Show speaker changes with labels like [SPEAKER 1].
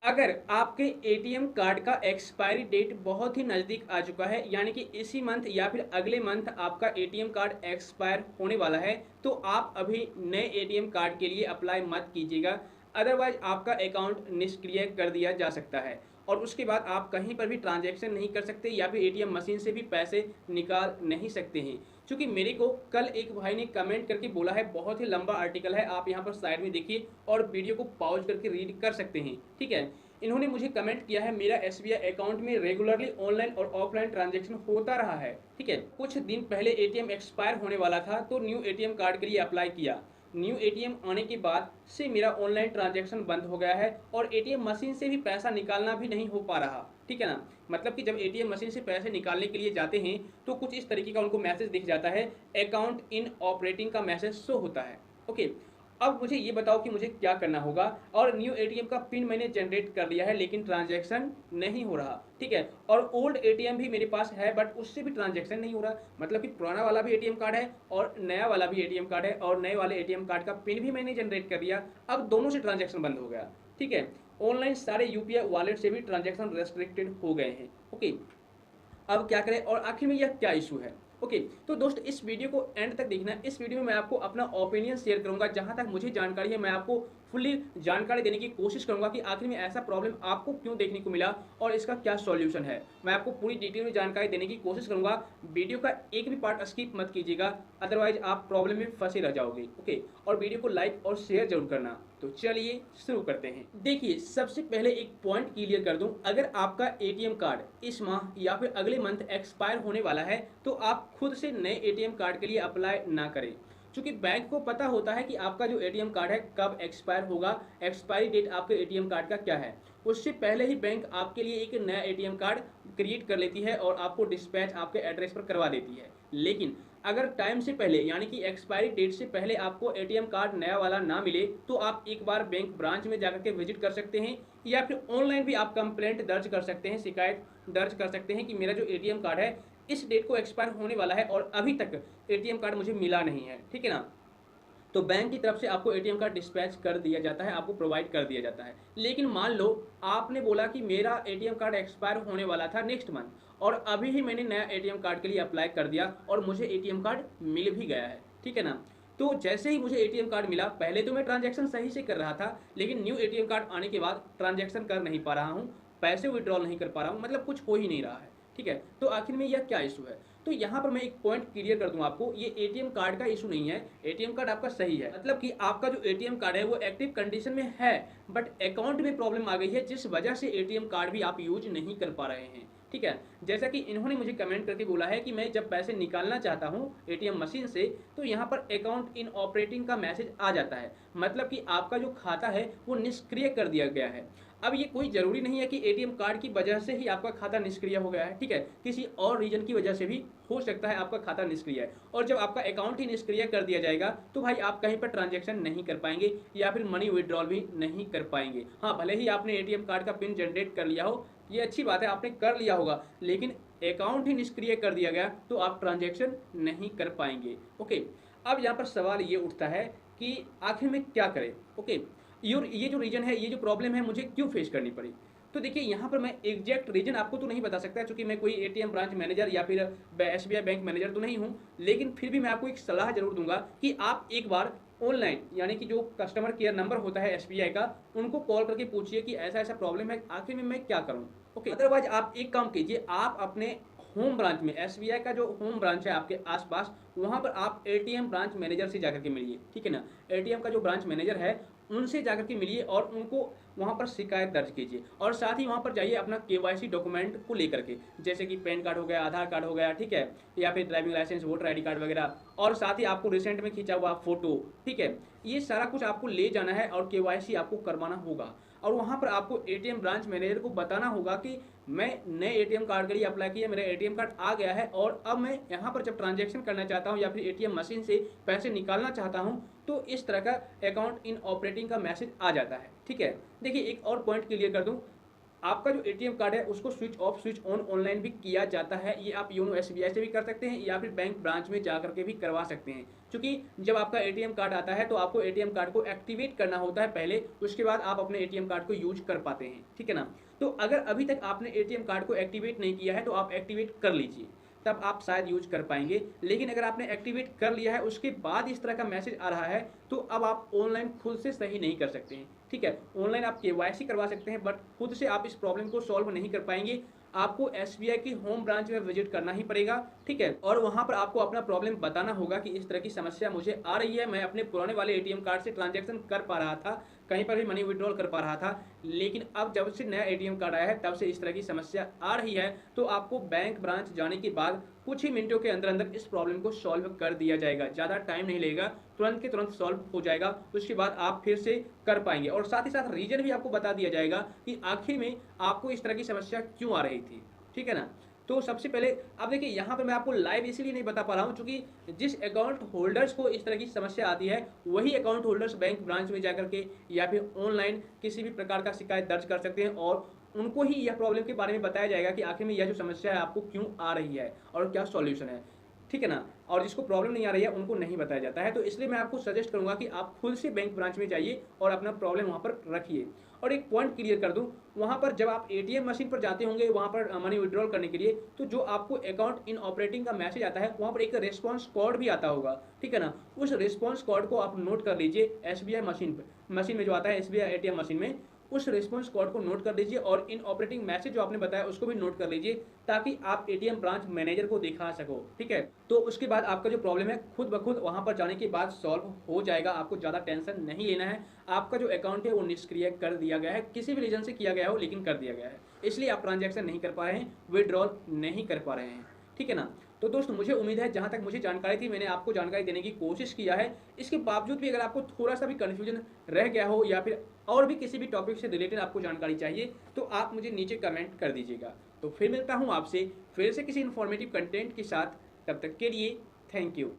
[SPEAKER 1] अगर आपके ATM card का एक्सपायरी डेट बहुत ही नज़दीक आ चुका है, यानी कि इसी मंथ या फिर अगले मंथ आपका एटीएम कार्ड एक्सपायर होने वाला है, तो आप अभी नए एटीएम कार्ड के लिए अप्लाई मत कीजिएगा। अदरवाइज आपका अकाउंट निष्क्रिय कर दिया जा सकता है और उसके बाद आप कहीं पर भी ट्रांजैक्शन नहीं कर सकते या फिर एटीएम मशीन से भी पैसे निकाल नहीं सकते हैं। चूँकि मेरे को कल एक भाई ने कमेंट करके बोला है, बहुत ही लंबा आर्टिकल है, आप यहाँ पर साइड में देखिए और वीडियो को पॉज करके रीड कर सकते हैं, ठीक है। इन्होंने मुझे कमेंट किया है, मेरा एसबीआई अकाउंट में रेगुलरली ऑनलाइन और ऑफलाइन ट्रांजैक्शन होता रहा है, ठीक है। कुछ दिन पहले एटीएम एक्सपायर होने वाला था तो न्यू एटीएम कार्ड के लिए अप्लाई किया। न्यू एटीएम आने के बाद से मेरा ऑनलाइन ट्रांजैक्शन बंद हो गया है और एटीएम मशीन से भी पैसा निकालना भी नहीं हो पा रहा, ठीक है ना। मतलब कि जब एटीएम मशीन से पैसे निकालने के लिए जाते हैं तो कुछ इस तरीके का उनको मैसेज दिख जाता है, अकाउंट इन ऑपरेटिंग का मैसेज शो होता है। ओके, अब मुझे ये बताओ कि मुझे क्या करना होगा। और न्यू एटीएम का पिन मैंने जनरेट कर लिया है लेकिन ट्रांजैक्शन नहीं हो रहा, ठीक है। और ओल्ड एटीएम भी मेरे पास है बट उससे भी ट्रांजैक्शन नहीं हो रहा। मतलब कि पुराना वाला भी एटीएम कार्ड है और नया वाला भी एटीएम कार्ड है और नए वाले एटीएम कार्ड का पिन भी मैंने जनरेट कर दिया। अब दोनों से ट्रांजैक्शन बंद हो गया, ठीक है। ऑनलाइन सारे यूपीआई वॉलेट से भी ट्रांजैक्शन रेस्ट्रिक्टेड हो गए हैं। ओके, अब क्या करें और आखिर में यह क्या इशू है। ओके, तो दोस्त इस वीडियो को एंड तक देखना। इस वीडियो में मैं आपको अपना ओपिनियन शेयर करूंगा, जहां तक मुझे जानकारी है मैं आपको फुल्ली जानकारी देने की कोशिश करूंगा कि आखिर में ऐसा प्रॉब्लम आपको क्यों देखने को मिला और इसका क्या सॉल्यूशन है। मैं आपको पूरी डिटेल में जानकारी देने की कोशिश करूंगा। वीडियो का एक भी पार्ट स्किप मत कीजिएगा, अदरवाइज आप प्रॉब्लम में फंसे रह जाओगे। ओके, और वीडियो को लाइक और शेयर जरूर करना। तो चलिए शुरू करते हैं। देखिए, सबसे पहले एक पॉइंट क्लियर कर दूं, अगर आपका एटीएम कार्ड इस माह या फिर अगले मंथ एक्सपायर होने वाला है तो आप खुद से नए एटीएम कार्ड के लिए अप्लाई ना करें। क्योंकि बैंक को पता होता है कि आपका जो एटीएम कार्ड है कब एक्सपायर होगा, एक्सपायरी डेट आपके एटीएम कार्ड का क्या है। उससे पहले ही बैंक आपके लिए एक नया एटीएम कार्ड क्रिएट कर लेती है और आपको डिस्पैच आपके एड्रेस पर करवा देती है। लेकिन अगर टाइम से पहले यानी कि एक्सपायरी डेट से पहले आपको एटीएम कार्ड नया वाला ना मिले तो आप एक बार बैंक ब्रांच में जाकर के विजिट कर सकते हैं या फिर ऑनलाइन भी आप कंप्लेंट दर्ज कर सकते हैं, शिकायत दर्ज कर सकते हैं कि मेरा जो एटीएम कार्ड है इस डेट को एक्सपायर होने वाला है और अभी तक एटीएम कार्ड मुझे मिला नहीं है, ठीक है ना। तो बैंक की तरफ से आपको एटीएम कार्ड डिस्पैच कर दिया जाता है, आपको प्रोवाइड कर दिया जाता है। लेकिन मान लो आपने बोला कि मेरा एटीएम कार्ड एक्सपायर होने वाला था नेक्स्ट मंथ और अभी ही मैंने नया एटीएम कार्ड के लिए अप्लाई कर दिया और मुझे एटीएम कार्ड मिल भी गया है, ठीक है ना। तो जैसे ही मुझे एटीएम कार्ड मिला, पहले तो मैं ट्रांजैक्शन सही से कर रहा था लेकिन न्यू एटीएम कार्ड आने के बाद ट्रांजैक्शन कर नहीं पा रहा हूँ, पैसे विड्रॉल नहीं कर पा रहा हूँ, मतलब कुछ हो ही नहीं रहा है, ठीक है। तो आखिर में यह क्या इशू है। तो यहाँ पर मैं एक पॉइंट क्लियर कर दूं आपको, ये एटीएम कार्ड का इशू नहीं है, एटीएम कार्ड आपका सही है। मतलब कि आपका जो एटीएम कार्ड है वो एक्टिव कंडीशन में है बट अकाउंट में प्रॉब्लम आ गई है जिस वजह से एटीएम कार्ड भी आप यूज नहीं कर पा रहे हैं, ठीक है। जैसा कि इन्होंने मुझे कमेंट करके बोला है कि मैं जब पैसे निकालना चाहता हूँ एटीएम मशीन से तो यहाँ पर अकाउंट इन ऑपरेटिंग का मैसेज आ जाता है, मतलब कि आपका जो खाता है वो निष्क्रिय कर दिया गया है। अब ये कोई जरूरी नहीं है कि एटीएम कार्ड की वजह से ही आपका खाता निष्क्रिय हो गया है, ठीक है। किसी और रीजन की वजह से भी हो सकता है आपका खाता निष्क्रिय है और जब आपका अकाउंट ही निष्क्रिय कर दिया जाएगा तो भाई आप कहीं पर ट्रांजैक्शन नहीं कर पाएंगे या फिर मनी विड्रॉल भी नहीं कर पाएंगे। हाँ, भले ही आपने एटीएम कार्ड का पिन जनरेट कर लिया हो, ये अच्छी बात है, आपने कर लिया होगा, लेकिन अकाउंट ही निष्क्रिय कर दिया गया तो आप ट्रांजैक्शन नहीं कर पाएंगे। ओके, अब यहाँ पर सवाल ये उठता है कि आखिर में क्या करें। ओके, ये जो रीजन है, ये जो प्रॉब्लम है मुझे क्यों फेस करनी पड़ी। तो देखिए, यहाँ पर मैं एग्जैक्ट रीजन आपको तो नहीं बता सकता क्योंकि मैं कोई एटीएम ब्रांच मैनेजर या फिर एसबीआई बैंक मैनेजर तो नहीं हूँ, लेकिन फिर भी मैं आपको एक सलाह जरूर दूंगा कि आप एक बार ऑनलाइन यानी कि जो कस्टमर केयर नंबर होता है एसबीआई का, उनको कॉल करके पूछिए कि ऐसा ऐसा प्रॉब्लम है, आखिर में मैं क्या करूँ। ओके, अदरवाइज आप एक काम कीजिए, आप अपने होम ब्रांच में, एसबीआई का जो होम ब्रांच है आपके आसपास, वहां पर आप एटीएम ब्रांच मैनेजर से जाकर के मिलिए, ठीक है ना। एटीएम का जो ब्रांच मैनेजर है उनसे जाकर के मिलिए और उनको वहां पर शिकायत दर्ज कीजिए और साथ ही वहां पर जाइए अपना केवाईसी डॉक्यूमेंट को लेकर के, जैसे कि पैन कार्ड हो गया, आधार कार्ड हो गया, ठीक है, या फिर driving licence, voter ID card वगैरह, और साथ ही आपको रिसेंट में खींचा हुआ फोटो, ठीक है। ये सारा कुछ आपको ले जाना है और केवाईसी आपको करवाना होगा और वहां पर आपको एटीएम ब्रांच मैनेजर को बताना होगा कि मैं नए एटीएम कार्ड के लिए अप्लाई किया, मेरा एटीएम कार्ड आ गया है और अब मैं यहाँ पर जब ट्रांजैक्शन करना चाहता हूँ या फिर एटीएम मशीन से पैसे निकालना चाहता हूँ तो इस तरह का अकाउंट इन ऑपरेटिंग का मैसेज आ जाता है, ठीक है। देखिए, एक और पॉइंट क्लियर कर दूं, आपका जो एटीएम कार्ड है उसको switch off switch on online भी किया जाता है। ये आप योनो एसबीआई से भी कर सकते हैं या फिर बैंक ब्रांच में जा करके भी करवा सकते हैं। क्योंकि जब आपका एटीएम कार्ड आता है तो आपको एटीएम कार्ड को एक्टिवेट करना होता है पहले, उसके बाद आप अपने एटीएम कार्ड को यूज कर पाते हैं, ठीक है ना। तो अगर अभी तक आपने एटीएम कार्ड को एक्टिवेट नहीं किया है तो आप एक्टिवेट कर लीजिए, तब आप शायद यूज कर पाएंगे। लेकिन अगर आपने एक्टिवेट कर लिया है उसके बाद इस तरह का मैसेज आ रहा है तो अब आप ऑनलाइन खुद से सही नहीं कर सकते हैं, ठीक है। ऑनलाइन आप केवाईसी करवा सकते हैं बट खुद से आप इस प्रॉब्लम को सॉल्व नहीं कर पाएंगे। आपको एसबीआई की होम ब्रांच में विजिट करना ही पड़ेगा, ठीक है। और वहां पर आपको अपना प्रॉब्लम बताना होगा कि इस तरह की समस्या मुझे आ रही है, मैं अपने पुराने वाले एटीएम कार्ड से ट्रांजैक्शन कर पा रहा था, कहीं पर भी मनी विड्रॉल कर पा रहा था, लेकिन अब जब से नया एटीएम कार्ड आया है तब से इस तरह की समस्या आ रही है। तो आपको बैंक ब्रांच जाने के बाद कुछ ही मिनटों के अंदर अंदर इस प्रॉब्लम को सॉल्व कर दिया जाएगा, ज़्यादा टाइम नहीं लगेगा, तुरंत के तुरंत सॉल्व हो जाएगा। उसके बाद आप फिर से कर पाएंगे और साथ ही साथ रीजन भी आपको बता दिया जाएगा कि आखिर में आपको इस तरह की समस्या क्यों आ रही थी, ठीक है ना। तो सबसे पहले अब देखिए यहाँ पर मैं आपको लाइव इसलिए नहीं बता पा रहा हूँ क्योंकि जिस अकाउंट होल्डर्स को इस तरह की समस्या आती है वही अकाउंट होल्डर्स बैंक ब्रांच में जाकर के या फिर ऑनलाइन किसी भी प्रकार का शिकायत दर्ज कर सकते हैं और उनको ही यह प्रॉब्लम के बारे में बताया जाएगा कि आखिर में यह जो समस्या है आपको क्यों आ रही है और क्या सॉल्यूशन है, ठीक है ना। और जिसको प्रॉब्लम नहीं आ रही है उनको नहीं बताया जाता है। तो इसलिए मैं आपको सजेस्ट करूंगा कि आप खुद से बैंक ब्रांच में जाइए और अपना प्रॉब्लम वहां पर रखिए। और एक पॉइंट क्लियर कर दूं, वहां पर जब आप एटीएम मशीन पर जाते होंगे वहां पर मनी विड्रॉल करने के लिए, तो जो आपको अकाउंट इन ऑपरेटिंग का मैसेज आता है वहां पर एक रिस्पॉन्स कोड भी आता होगा, ठीक है ना। उस रिस्पॉन्स कोड को आप नोट कर लीजिए एसबीआई मशीन में जो आता है एसबीआई एटीएम मशीन में, उस रिस्पॉन्स कोड को नोट कर लीजिए और इन ऑपरेटिंग मैसेज जो आपने बताया उसको भी नोट कर लीजिए ताकि आप एटीएम ब्रांच मैनेजर को दिखा सको, ठीक है। तो उसके बाद आपका जो प्रॉब्लम है खुद ब खुद वहां पर जाने के बाद सॉल्व हो जाएगा, आपको ज़्यादा टेंशन नहीं लेना है। आपका जो अकाउंट है वो निष्क्रिय कर दिया गया है, किसी भी रीजन से किया गया हो लेकिन कर दिया गया है, इसलिए आप ट्रांजैक्शन नहीं कर पा रहे हैं, विड्रॉल नहीं कर पा रहे हैं, ठीक है ना। तो दोस्त मुझे उम्मीद है जहाँ तक मुझे जानकारी थी मैंने आपको जानकारी देने की कोशिश किया है। इसके बावजूद भी अगर आपको थोड़ा सा भी कन्फ्यूजन रह गया हो या फिर और भी किसी भी टॉपिक से रिलेटेड आपको जानकारी चाहिए तो आप मुझे नीचे कमेंट कर दीजिएगा। तो फिर मिलता हूँ आपसे फिर से किसी इन्फॉर्मेटिव कंटेंट के साथ, तब तक के लिए थैंक यू।